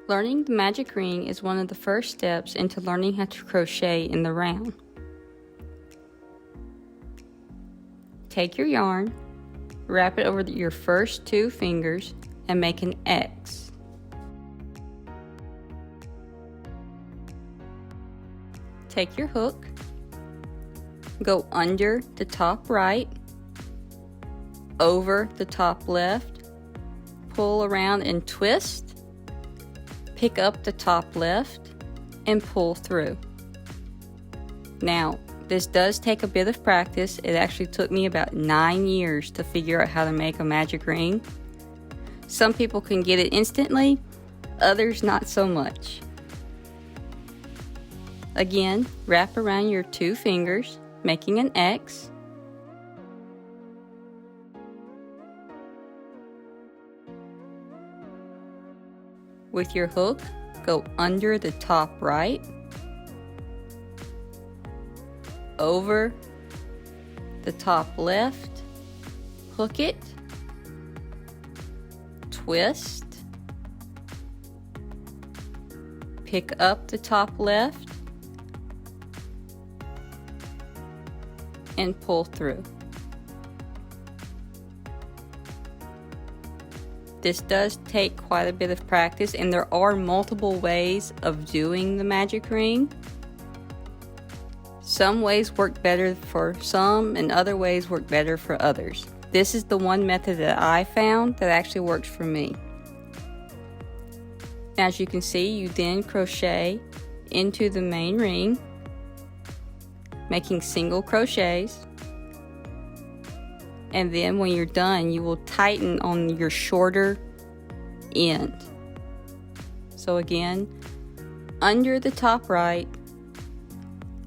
Learning the magic ring is one of the first steps into learning how to crochet in the round. Take your yarn, wrap it over your first 2 fingers, and make an X. Take your hook, go under the top right, over the top left, pull around and twist, pick up the top left, and pull through. Now, this does take a bit of practice. It actually took me about 9 years to figure out how to make a magic ring. Some people can get it instantly, others not so much. Again, wrap around your 2 fingers, making an X. With your hook, go under the top right, over the top left, hook it, twist, pick up the top left, and pull through. This does take quite a bit of practice, and there are multiple ways of doing the magic ring. Some ways work better for some and other ways work better for others. This is the one method that I found that actually works for me. As you can see, you then crochet into the main ring, making single crochets. And then when you're done, you will tighten on your shorter end. So again, under the top right,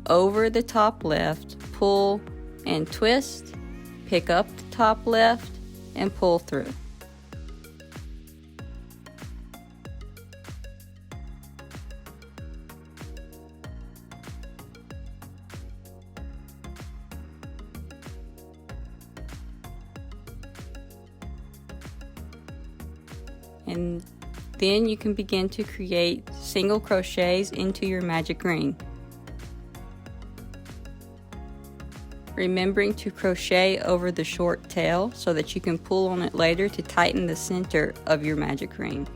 over the top left, pull and twist, pick up the top left, and pull through. And then you can begin to create single crochets into your magic ring. Remembering to crochet over the short tail so that you can pull on it later to tighten the center of your magic ring.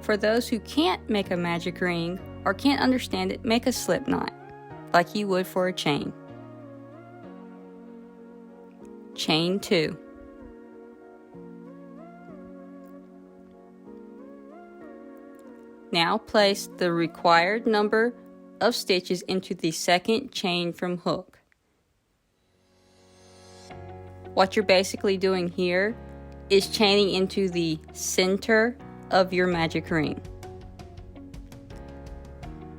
For those who can't make a magic ring or can't understand it, make a slip knot, like you would for a chain. Chain 2. Now place the required number of stitches into the second chain from hook. What you're basically doing here is chaining into the center of your magic ring.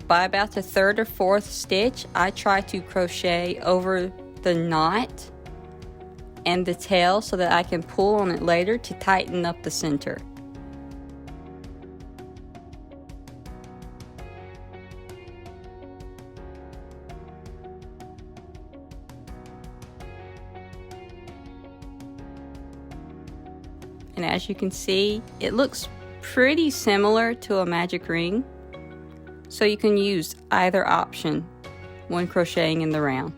By about the 3rd or 4th stitch, I try to crochet over the knot and the tail so that I can pull on it later to tighten up the center. And as you can see, it looks pretty similar to a magic ring, so you can use either option when crocheting in the round.